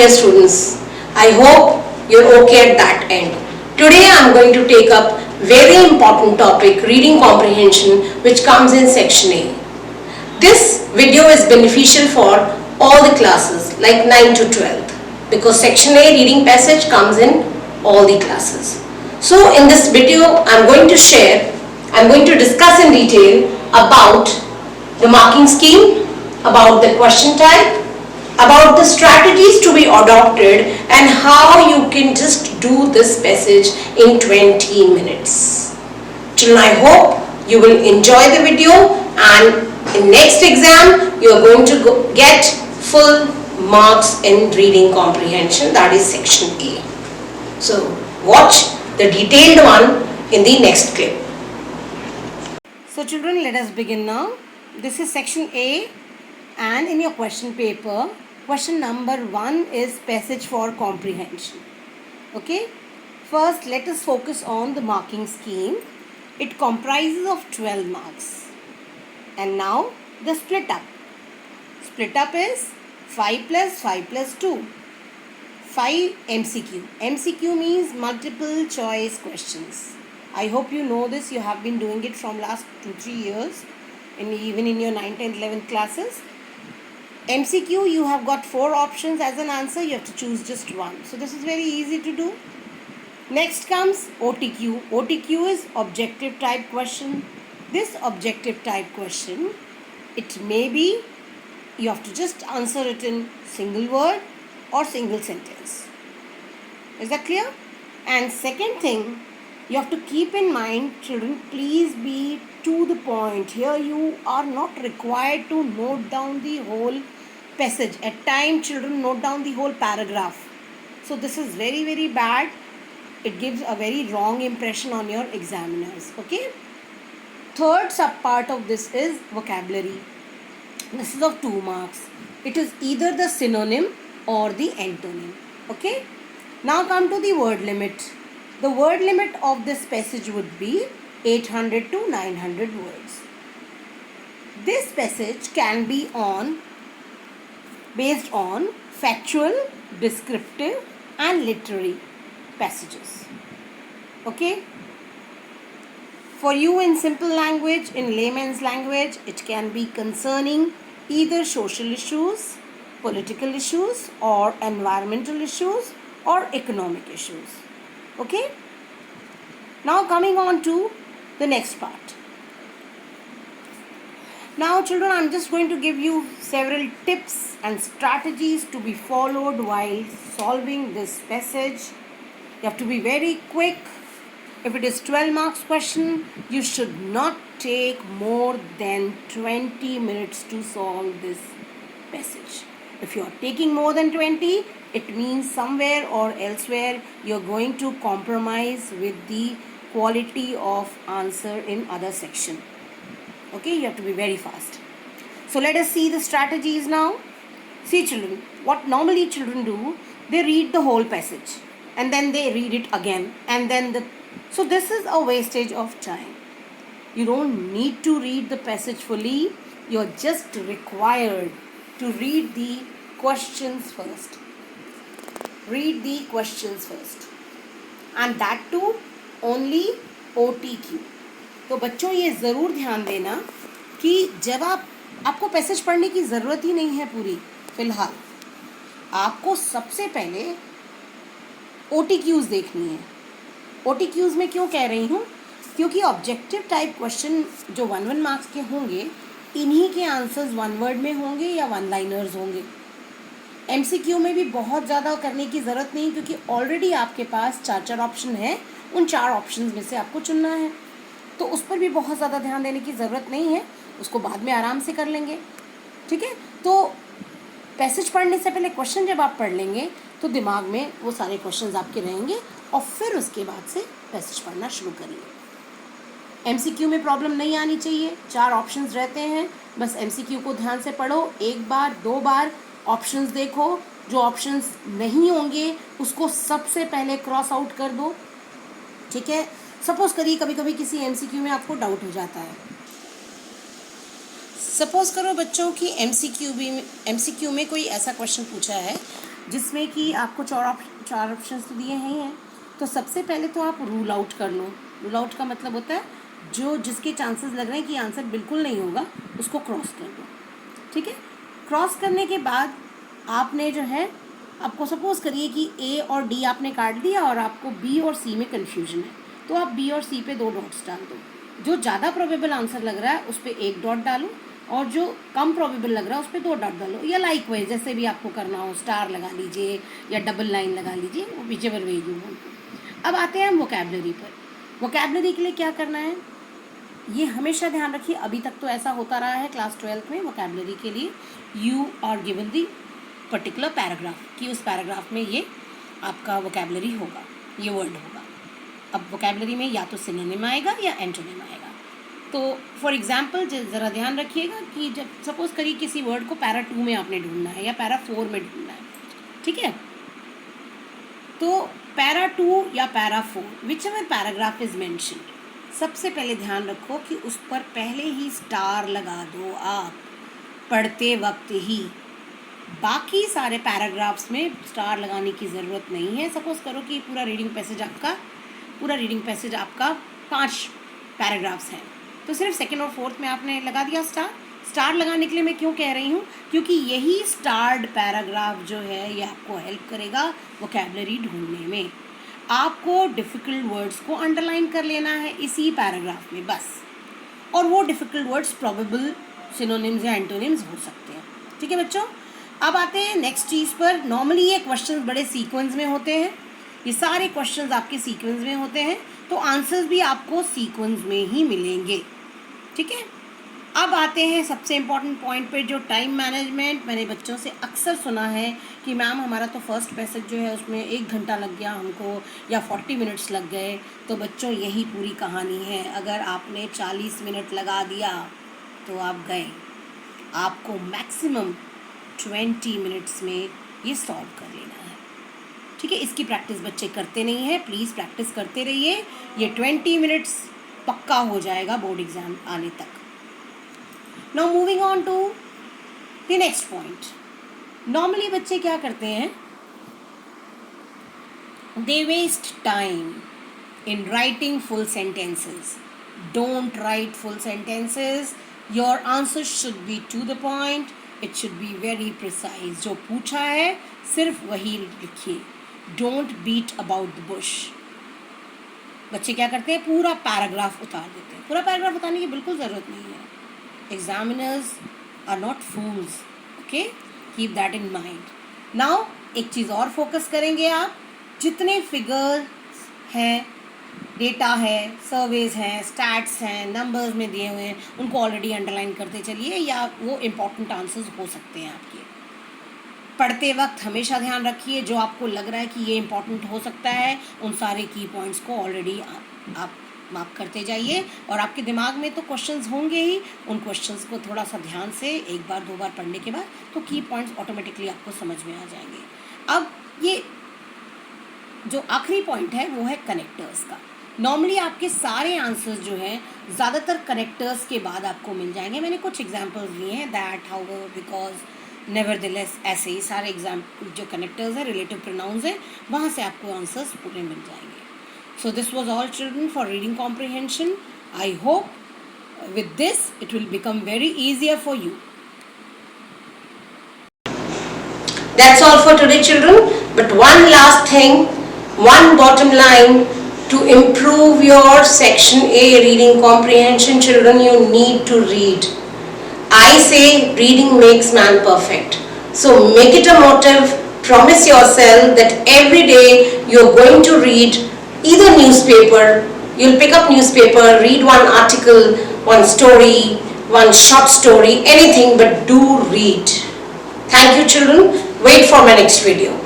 dear students. I hope you're okay at that end. Today I am going to take up very important topic, reading comprehension, which comes in section A. This video is beneficial for all the classes like 9 to 12 because section A reading passage comes in all the classes. So in this video I'm going to discuss in detail about the marking scheme, about the question type, about the strategies to be adopted and how you can just do this passage in 20 minutes. Children, I hope you will enjoy the video and in next exam you are going to get full marks in reading comprehension, that is section A. So watch the detailed one in the next clip. So children, let us begin now. This is section A and in your question paper, question number 1 is passage for comprehension. Okay. First, let us focus on the marking scheme. It comprises of 12 marks. And now the split up. Split up is 5 plus 5 plus 2. 5 MCQ. MCQ means multiple choice questions. I hope you know this. You have been doing it from last 2-3 years. Even in your 9th, 10th, 11th classes. MCQ, you have got 4 options as an answer. You have to choose just one. So this is very easy to do. Next comes OTQ. OTQ is objective type question. This objective type question, it may be, you have to just answer it in single word or single sentence. Is that clear? And second thing, you have to keep in mind, children, please be to the point. Here you are not required to note down the whole passage. At times, children note down the whole paragraph. So this is very, very bad. It gives a very wrong impression on your examiners. Okay. Third subpart of this is vocabulary. This is of 2 marks. It is either the synonym or the antonym. Okay. Now come to the word limit. The word limit of this passage would be 800 to 900 words. This passage can be based on factual, descriptive and literary passages. Okay. For you in simple language, in layman's language, it can be concerning either social issues, political issues or environmental issues or economic issues. Okay. Now coming on to the next part. Now children, I am just going to give you several tips and strategies to be followed while solving this passage. You have to be very quick. If it is 12 marks question, you should not take more than 20 minutes to solve this passage. If you are taking more than 20, it means somewhere or elsewhere you are going to compromise with the quality of answer in other section. Okay, you have to be very fast. So let us see the strategies now. See children, what normally children do, they read the whole passage and then they read it again and then so this is a wastage of time. You don't need to read the passage fully. You are just required to read the questions first. Read the questions first. And that too only OTQ. तो बच्चों ये ज़रूर ध्यान देना कि जब आपको passage पढ़ने की ज़रूरत ही नहीं है पूरी फ़िलहाल, आपको सबसे पहले OTQs देखनी है. OTQs में क्यों कह रही हूँ? क्योंकि ऑब्जेक्टिव टाइप क्वेश्चन जो 1-1 मार्क्स के होंगे, इन्हीं के आंसर्स 1 वर्ड में होंगे या 1 लाइनर्स होंगे. MCQ में भी बहुत ज़्यादा करने की ज़रूरत नहीं क्योंकि ऑलरेडी आपके पास 4 ऑप्शन है. उन 4 ऑप्शन में से आपको चुनना है, तो उस पर भी बहुत ज़्यादा ध्यान देने की ज़रूरत नहीं है. उसको बाद में आराम से कर लेंगे. ठीक है. तो पैसेज पढ़ने से पहले क्वेश्चन जब आप पढ़ लेंगे तो दिमाग में वो सारे क्वेश्चंस आपके रहेंगे और फिर उसके बाद से पैसेज पढ़ना शुरू करिए. MCQ में प्रॉब्लम नहीं आनी चाहिए. 4 ऑप्शंस रहते हैं, बस MCQ को ध्यान से पढ़ो. 1 बार 2 बार ऑप्शंस देखो. जो ऑप्शंस नहीं होंगे उसको सबसे पहले क्रॉस आउट कर दो. ठीक है. सपोज करिए कभी कभी किसी MCQ में आपको डाउट हो जाता है. सपोज करो बच्चों की MCQ में कोई ऐसा क्वेश्चन पूछा है जिसमें कि आपको चार ऑप्शंस तो दिए हैं। तो सबसे पहले तो आप रूल आउट कर लो। रूल आउट का मतलब होता है जो जिसके चांसेस लग रहे हैं कि आंसर बिल्कुल नहीं होगा उसको क्रॉस कर दो। ठीक है, क्रॉस करने के बाद आपने जो है, आपको सपोज करिए कि ए और डी आपने काट दिया और आपको बी और सी में कन्फ्यूजन है, तो आप बी और सी पे 2 डॉट्स डाल दो। जो ज़्यादा प्रोबेबल आंसर लग रहा है उस पर 1 डॉट डालो और जो कम प्रोबेबल लग रहा है उस पर 2 डॉट डालो, या लाइक वाइज जैसे भी आपको करना हो, स्टार लगा लीजिए या डबल लाइन लगा लीजिए, वो विचेवर वे यू वांट। अब आते हैं हम वोकैबलरी पर। वोकैबलरी के लिए क्या करना है, ये हमेशा ध्यान रखिए, अभी तक तो ऐसा होता रहा है क्लास 12th में। वोकैबलरी के लिए you are given the particular paragraph कि उस पैराग्राफ में ये आपका वोकैबलरी होगा, ये वर्ड होगा। अब वोकैबलरी में या तो सिनोनिम आएगा या एंटोनिम आएगा। तो फॉर एग्जांपल ज़रा ध्यान रखिएगा कि जब सपोज करिए किसी वर्ड को पैरा 2 में आपने ढूंढना है या पैरा 4 में ढूंढना है, ठीक है, तो पैरा 2 या para 4 which ever paragraph is mentioned, सबसे पहले ध्यान रखो कि उस पर पहले ही स्टार लगा दो आप पढ़ते वक्त ही। बाकी सारे पैराग्राफ्स में स्टार लगाने की ज़रूरत नहीं है। सपोज करो कि पूरा रीडिंग पैसेज आपका 5 पैराग्राफ्स हैं, तो सिर्फ सेकंड और फोर्थ में आपने लगा दिया स्टार लगाने के लिए मैं क्यों कह रही हूँ, क्योंकि यही स्टार्ड पैराग्राफ जो है ये आपको हेल्प करेगा वोकैबलरी ढूंढने में। आपको डिफ़िकल्ट वर्ड्स को अंडरलाइन कर लेना है इसी पैराग्राफ में बस, और वो डिफ़िकल्ट वर्ड्स प्रोबेबल सिनोनिम्स या एंटोनिम्स हो सकते हैं। ठीक है बच्चों, अब आते हैं नेक्स्ट चीज़ पर। नॉर्मली ये क्वेश्चंस बड़े सीक्वेंस में होते हैं, ये सारे क्वेश्चंस आपके सीक्वेंस में होते हैं, तो आंसर्स भी आपको सीक्वेंस में ही मिलेंगे। ठीक है, अब आते हैं सबसे इम्पॉर्टेंट पॉइंट पे, जो टाइम मैनेजमेंट। मैंने बच्चों से अक्सर सुना है कि मैम हमारा तो फर्स्ट पैसेज जो है उसमें 1 घंटा लग गया हमको या 40 मिनट्स लग गए। तो बच्चों यही पूरी कहानी है, अगर आपने 40 मिनट लगा दिया तो आप गए। आपको मैक्सिमम 20 मिनट्स में ये सॉल्व कर लेना है। ठीक है, इसकी प्रैक्टिस बच्चे करते नहीं हैं, प्लीज़ प्रैक्टिस करते रहिए। ये 20 मिनट्स पक्का हो जाएगा बोर्ड एग्ज़ाम आने तक। Now moving on to the next point. Normally बच्चे क्या करते हैं, they waste time in writing full sentences. Don't write full sentences. Your answers should be to the point. It should be very precise. जो पूछा है सिर्फ वही लिखिए. Don't beat about the bush. बच्चे क्या करते हैं, पूरा पैराग्राफ उतार देते हैं। पूरा पैराग्राफ उतारने की बिल्कुल ज़रूरत नहीं है। Examiners are not fools, okay? Keep that in mind. Now एक चीज़ और फोकस करेंगे आप, जितने फिगर्स हैं, डेटा है, सर्वेज हैं, स्टैट्स हैं, नंबर्स में दिए हुए हैं, उनको ऑलरेडी अंडरलाइन करते चलिए, या वो इम्पॉर्टेंट आंसर्स हो सकते हैं आपके। पढ़ते वक्त हमेशा ध्यान रखिए जो आपको लग रहा है कि ये इम्पॉर्टेंट हो सकता है, उन सारे की पॉइंट्स को ऑलरेडी आप मार्क करते जाइए। और आपके दिमाग में तो क्वेश्चंस होंगे ही, उन क्वेश्चंस को थोड़ा सा ध्यान से 1 बार 2 बार पढ़ने के बाद तो की पॉइंट्स ऑटोमेटिकली आपको समझ में आ जाएंगे। अब ये जो आखिरी पॉइंट है वो है कनेक्टर्स का। नॉर्मली आपके सारे आंसर्स जो हैं ज़्यादातर कनेक्टर्स के बाद आपको मिल जाएंगे। मैंने कुछ एग्जाम्पल्स दिए हैं, दैट, हाउएवर, बिकॉज, नेवरदिलेस, ऐसे ही सारे एग्जाम्पल जो कनेक्टर्स हैं, रिलेटिव प्रोनाउंस हैं, वहाँ से आपको आंसर्स पूरे मिल जाएंगे। So this was all children for reading comprehension. I hope with this it will become very easier for you. That's all for today children, but one last thing, one bottom line, to improve your section A reading comprehension children, you need to read. I say reading makes man perfect. So make it a motive, promise yourself that every day you're going to read either newspaper, you'll pick up newspaper, read one article, one story, one short story, anything, but do read. Thank you children. Wait for my next video.